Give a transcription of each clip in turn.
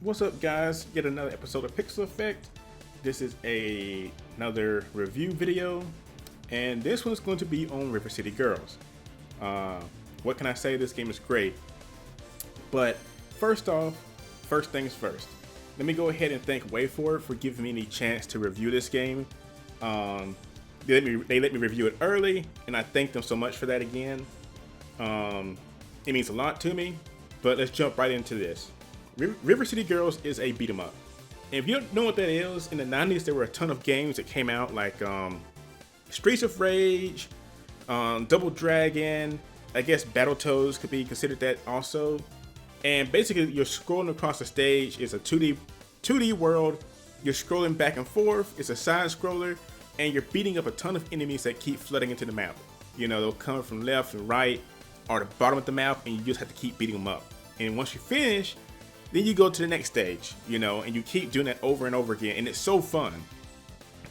What's up, guys? Yet another episode of Pixel Effect. This is another review video, and this one's going to be on River City Girls. What can I say? This game is great. But first things first. Let me go ahead and thank WayForward for giving me the chance to review this game. They let me review it early, and I thank them so much for that again. It means a lot to me, but let's jump right into this. River City Girls is a beat 'em up. And if you don't know what that is, in the 90s there were a ton of games that came out like Streets of Rage, Double Dragon, I guess Battletoads could be considered that also. And basically you're scrolling across the stage. It's a 2D world. You're scrolling back and forth. It's a side scroller, and you're beating up a ton of enemies that keep flooding into the map. You know, they'll come from left and right or the bottom of the map, and you just have to keep beating them up. And once you finish, then you go to the next stage, you know, and you keep doing that over and over again, and it's so fun.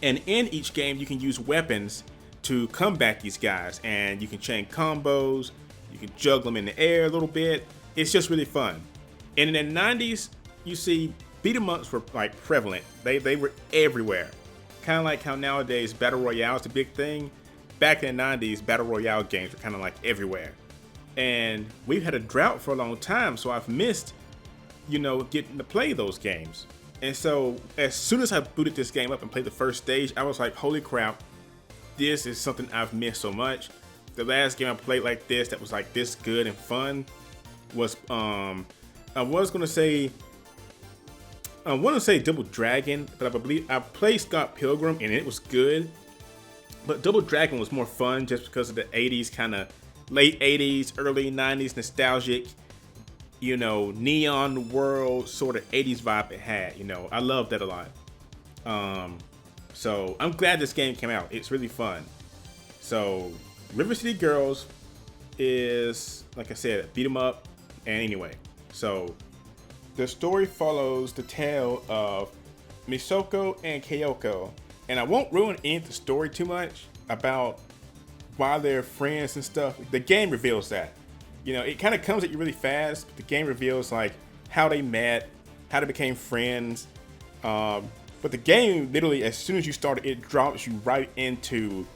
And in each game, you can use weapons to combat these guys, and you can chain combos, you can juggle them in the air a little bit. It's just really fun. And in the 90s, you see beat 'em ups were like prevalent. They were everywhere. Kind of like how nowadays Battle Royale is a big thing. Back in the 90s, Battle Royale games were kind of like everywhere. And we've had a drought for a long time, so I've missed, you know, getting to play those games. And so as soon as I booted this game up and played the first stage, I was like, holy crap, this is something I've missed so much. The last game I played like this that was like this good and fun was I want to say Double Dragon, but I believe I played Scott Pilgrim and it was good. But Double Dragon was more fun just because of the 80s, kind of late 80s, early 90s nostalgic, you know, neon world sort of 80s vibe it had. You know, I love that a lot. So I'm glad this game came out. It's really fun. So River City Girls is, like I said, beat 'em up. And anyway, so the story follows the tale of Misako and Kyoko, and I won't ruin any of the story too much about why they're friends and stuff. The game reveals that. You know, it kind of comes at you really fast, but the game reveals like how they met, how they became friends. But the game literally, as soon as you start it, drops you right into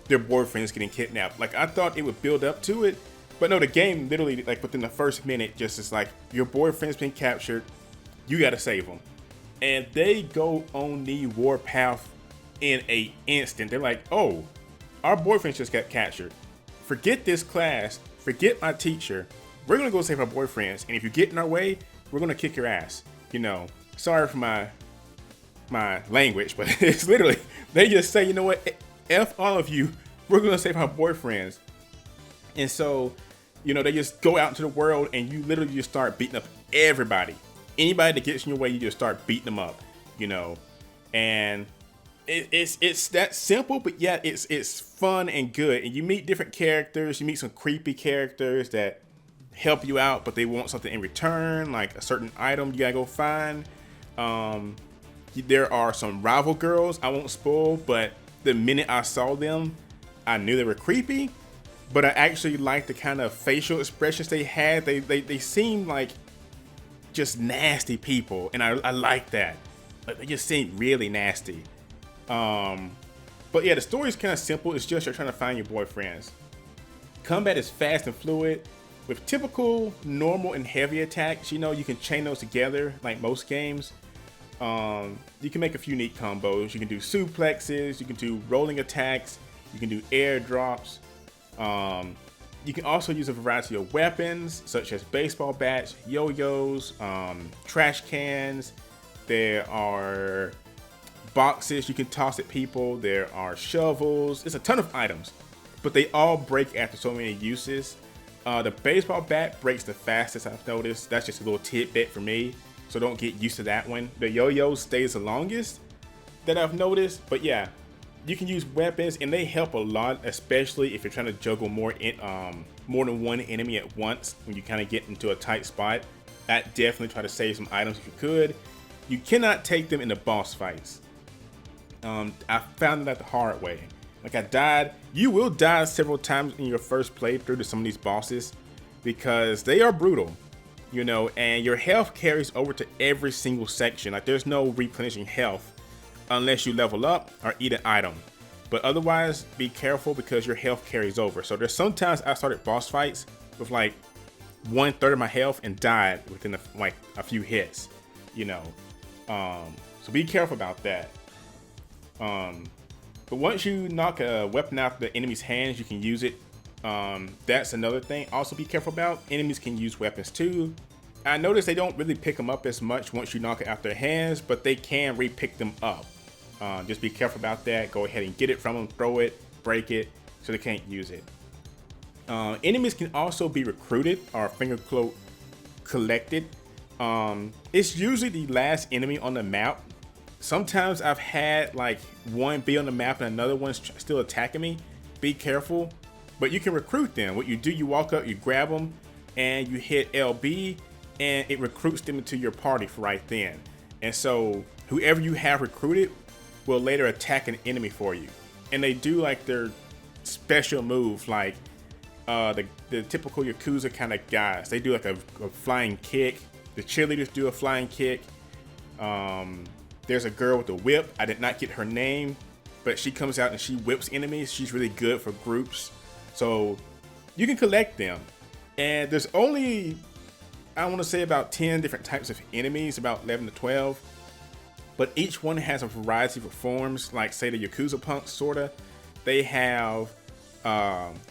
their boyfriends getting kidnapped. Like I thought it would build up to it, but no, the game literally, like within the first minute, just is like your boyfriend's been captured, you gotta save them, and they go on the warpath in an instant. They're like, oh, our boyfriends just got captured. Forget this class. Forget my teacher. We're gonna go save our boyfriends, and if you get in our way, we're gonna kick your ass. You know, sorry for my language, but it's literally, they just say, you know what, F all of you, we're gonna save our boyfriends. And so, you know, they just go out into the world, and you literally just start beating up everybody. Anybody that gets in your way, you just start beating them up, you know. And it's that simple, but yeah, it's fun and good. And you meet different characters. You meet some creepy characters that help you out, but they want something in return, like a certain item you gotta go find. There are some rival girls. I won't spoil, but the minute I saw them, I knew they were creepy. But I actually liked the kind of facial expressions they had. They seemed like just nasty people, and I like that. Like, they just seemed really nasty. But yeah, the story is kind of simple. It's just you're trying to find your boyfriends. Combat is fast and fluid with typical normal and heavy attacks. You know, you can chain those together like most games. You can make a few neat combos. You can do suplexes, you can do rolling attacks, you can do airdrops. You can also use a variety of weapons such as baseball bats, yo-yos, trash cans. There are boxes you can toss at people. There are shovels. There's a ton of items, but they all break after so many uses. The baseball bat breaks the fastest, I've noticed. That's just a little tidbit for me, so don't get used to that one. The yo-yo stays the longest that I've noticed, but yeah, you can use weapons, and they help a lot, especially if you're trying to juggle more than one enemy at once. When you kind of get into a tight spot, I'd definitely try to save some items if you could. You cannot take them in the boss fights. I found that the hard way. Like I died. You will die several times in your first playthrough to some of these bosses because they are brutal. you know, and your health carries over to every single section. Like there's no replenishing health unless you level up or eat an item. But otherwise, be careful because your health carries over. So there's sometimes I started boss fights with like 1/3 of my health and died within a few hits, you know. So be careful about that. But once you knock a weapon out of the enemy's hands, you can use it. That's another thing. Also be careful about. Enemies can use weapons too. I noticed they don't really pick them up as much once you knock it out their hands, but they can re-pick them up. Just be careful about that. Go ahead and get it from them, throw it, break it, so they can't use it. Enemies can also be recruited or finger quote collected. It's usually the last enemy on the map. Sometimes I've had like one be on the map and another one's still attacking me. Be careful, but you can recruit them. What you do, you walk up, you grab them, and you hit LB, and it recruits them into your party for right then. And so whoever you have recruited will later attack an enemy for you. And they do like their special moves, like the typical Yakuza kind of guys. They do like a flying kick. The cheerleaders do a flying kick. There's a girl with a whip. I did not get her name, but she comes out and she whips enemies. She's really good for groups. So you can collect them. And there's only, I want to say about 10 different types of enemies, about 11 to 12. But each one has a variety of forms, like say the Yakuza punks, sorta. They have,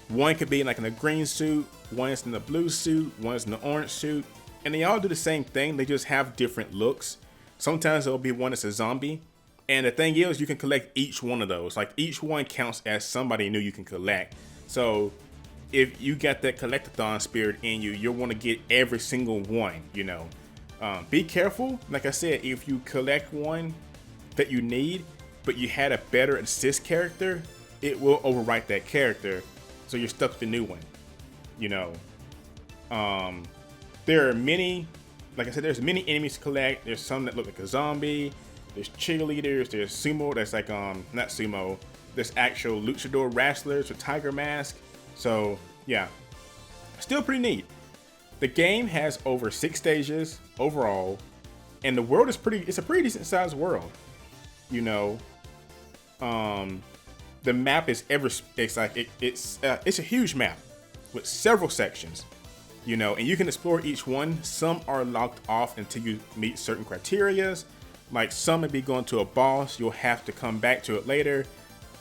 one could be like in a green suit, one's in a blue suit, one's in an orange suit. And they all do the same thing, they just have different looks. Sometimes there'll be one that's a zombie. And the thing is, you can collect each one of those. Like each one counts as somebody new you can collect. So if you got that collectathon spirit in you, you'll want to get every single one, you know. Be careful, like I said, if you collect one that you need, but you had a better assist character, it will overwrite that character, so you're stuck with the new one, you know. There are many, like I said, there's many enemies to collect. There's some that look like a zombie, there's cheerleaders, there's sumo, that's like, not sumo, there's actual luchador wrestlers with tiger mask. So yeah, still pretty neat. The game has over 6 stages overall, and the world is it's a pretty decent sized world, you know. The map is it's a huge map with several sections, you know, and you can explore each one. Some are locked off until you meet certain criterias. Like some may be going to a boss, you'll have to come back to it later,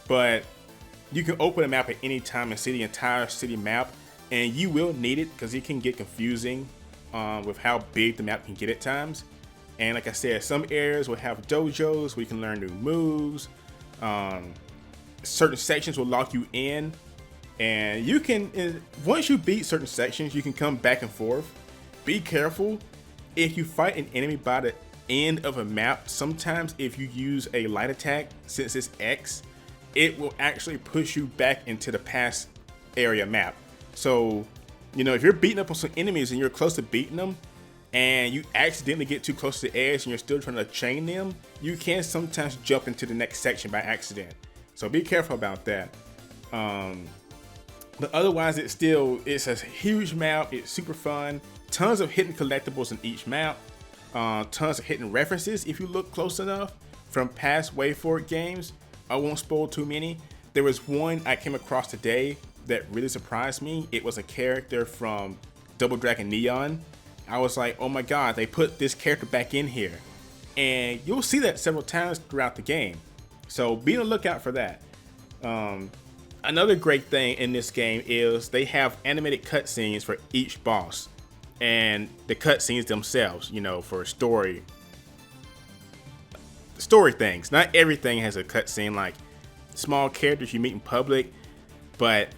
but you can open a map at any time and see the entire city map. And you will need it because it can get confusing with how big the map can get at times. And like I said, some areas will have dojos where you can learn new moves. Certain sections will lock you in. And you can, once you beat certain sections, you can come back and forth. Be careful. If you fight an enemy by the end of a map, sometimes if you use a light attack, since it's X, it will actually push you back into the past area map. So, you know, if you're beating up on some enemies and you're close to beating them and you accidentally get too close to the edge and you're still trying to chain them, you can sometimes jump into the next section by accident. So be careful about that. But otherwise, it's a huge map. It's super fun. Tons of hidden collectibles in each map. Tons of hidden references if you look close enough from past WayForward games. I won't spoil too many. There was one I came across today that really surprised me. It was a character from Double Dragon Neon. I was like, oh my god, they put this character back in here. And you'll see that several times throughout the game. So be on the lookout for that. Another great thing in this game is they have animated cutscenes for each boss. And the cutscenes themselves, you know, for story things. Not everything has a cutscene, like small characters you meet in public, but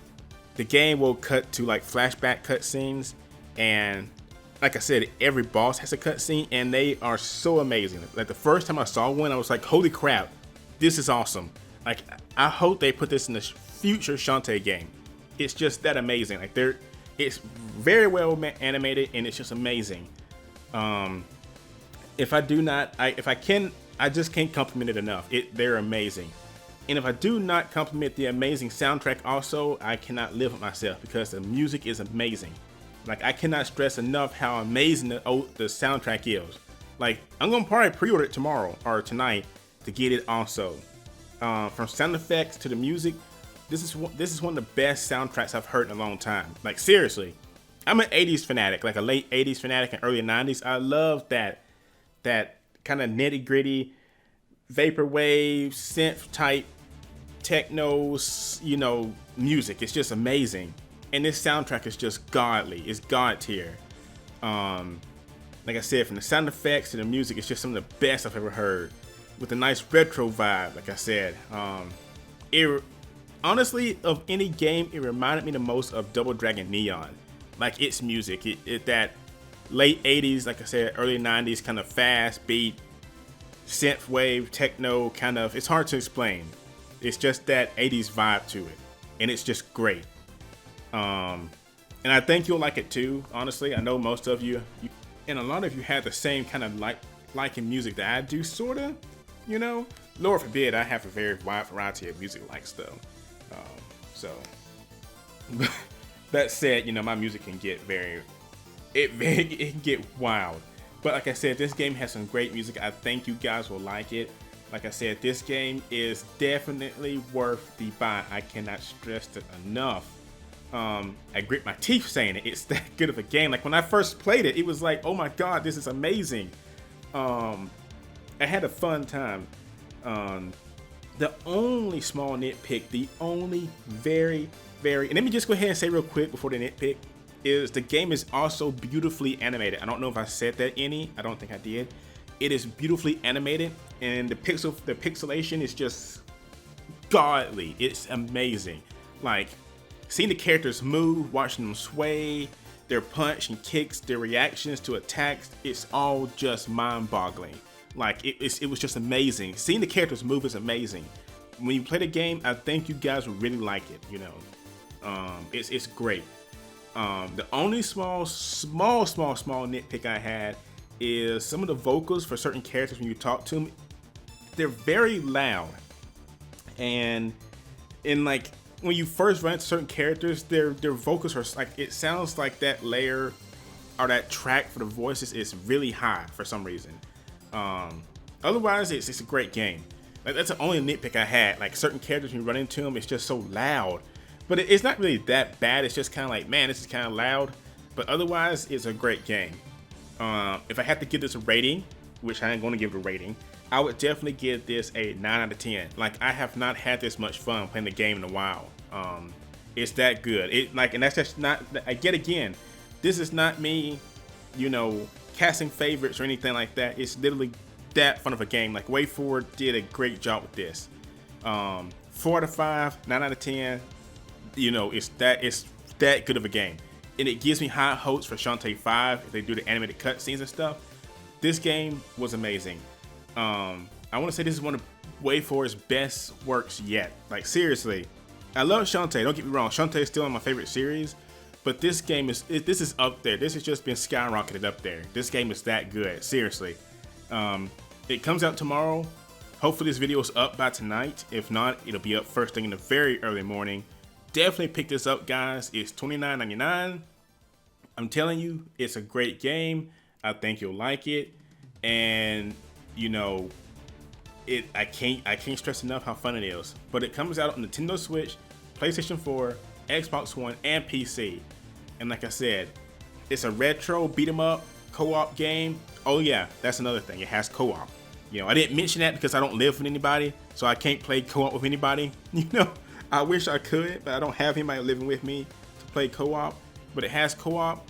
the game will cut to like flashback cutscenes, and like I said, every boss has a cutscene, and they are so amazing. Like the first time I saw one, I was like, holy crap, this is awesome. Like I hope they put this in the future Shantae game. It's just that amazing. Like it's very well animated, and it's just amazing. If I can, I just can't compliment it enough. They're amazing. And if I do not compliment the amazing soundtrack also, I cannot live with myself because the music is amazing. Like, I cannot stress enough how amazing the soundtrack is. Like, I'm gonna probably pre-order it tomorrow or tonight to get it also. From sound effects to the music, this is one of the best soundtracks I've heard in a long time. Like, seriously, I'm an 80s fanatic, like a late 80s fanatic and early 90s. I love that kind of nitty gritty, vaporwave, synth type, techno, music. It's just amazing. And this soundtrack is just godly. It's God tier. Like I said, from the sound effects to the music, it's just some of the best I've ever heard. With a nice retro vibe, like I said. Honestly, of any game, it reminded me the most of Double Dragon Neon. Like, its music, it that late 80s, like I said, early 90s kind of fast beat, synthwave, techno kind of. It's hard to explain. It's just that 80s vibe to it, and it's just great. And I think you'll like it too. Honestly, I know most of you and a lot of you have the same kind of liking music that I do, sorta. Lord forbid, I have a very wide variety of music likes though. So that said, my music can get it can get wild. But like I said, this game has some great music. I think you guys will like it. Like I said, this game is definitely worth the buy. I cannot stress it enough. I grit my teeth saying it. It's that good of a game. Like, when I first played it, it was like, oh my god, this is amazing. I had a fun time. The only small nitpick, the only very, and let me just go ahead and say real quick before the nitpick, is the game is also beautifully animated. I don't know if I said that I don't think I did. It is beautifully animated, and the pixelation is just godly. It's amazing. Like, seeing the characters move, watching them sway, their punch and kicks, their reactions to attacks, it's all just mind-boggling. Like, it was just amazing. Seeing the characters move is amazing. When you play the game, I think you guys will really like it. It's great. The only small nitpick I had is some of the vocals for certain characters when you talk to them. They're very loud, and like, when you first run into certain characters, their vocals are like, it sounds like that layer or that track for the voices is really high for some reason. Otherwise, it's a great game. Like, that's the only nitpick I had. Like, certain characters, when you run into them, it's just so loud. But it's not really that bad. It's just kind of like, man, this is kind of loud. But otherwise, it's a great game. If I had to give this a rating, which I ain't going to give it a rating, I would definitely give this a 9 out of 10. Like, I have not had this much fun playing the game in a while. It's that good. And that's just not. Again, this is not me, casting favorites or anything like that. It's literally that fun of a game. Like, WayForward did a great job with this. 4 out of 5, 9 out of 10. It's that good of a game. And it gives me high hopes for Shantae 5 if they do the animated cutscenes and stuff. This game was amazing. I want to say this is one of WayForward's best works yet. Like, seriously, I love Shantae. Don't get me wrong. Shantae is still in my favorite series, but this game is up there. This has just been skyrocketed up there. This game is that good. Seriously. It comes out tomorrow. Hopefully this video is up by tonight. If not, it'll be up first thing in the very early morning. Definitely pick this up, guys. It's $29.99. I'm telling you, it's a great game. I think you'll like it. And I can't stress enough how fun it is. But it comes out on Nintendo Switch, PlayStation 4, Xbox One, and PC. And like I said, it's a retro beat 'em up co-op game. Oh yeah, that's another thing. It has co-op. I didn't mention that because I don't live with anybody, so I can't play co-op with anybody. I wish I could, but I don't have anybody living with me to play co-op. But it has co-op.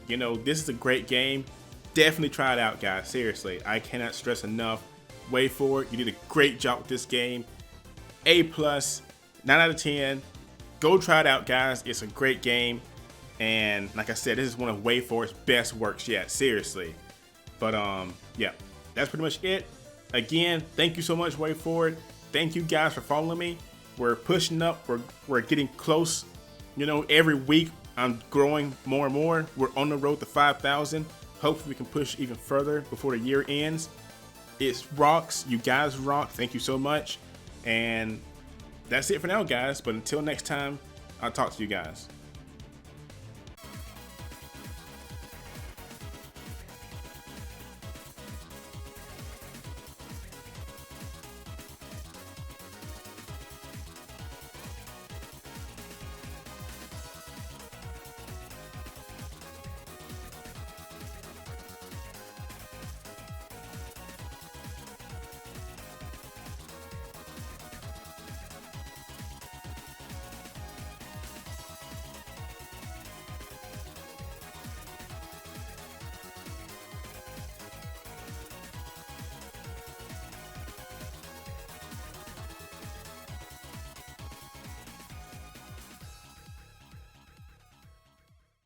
This is a great game. Definitely try it out, guys. Seriously, I cannot stress enough. WayForward, you did a great job with this game. A+, 9 out of 10. Go try it out, guys. It's a great game. And like I said, this is one of WayForward's best works yet. Seriously. But yeah, that's pretty much it. Again, thank you so much, WayForward. Thank you guys for following me. We're pushing up. We're getting close. Every week I'm growing more and more. We're on the road to 5,000. Hopefully we can push even further before the year ends. It rocks. You guys rock. Thank you so much. And that's it for now, guys. But until next time, I'll talk to you guys.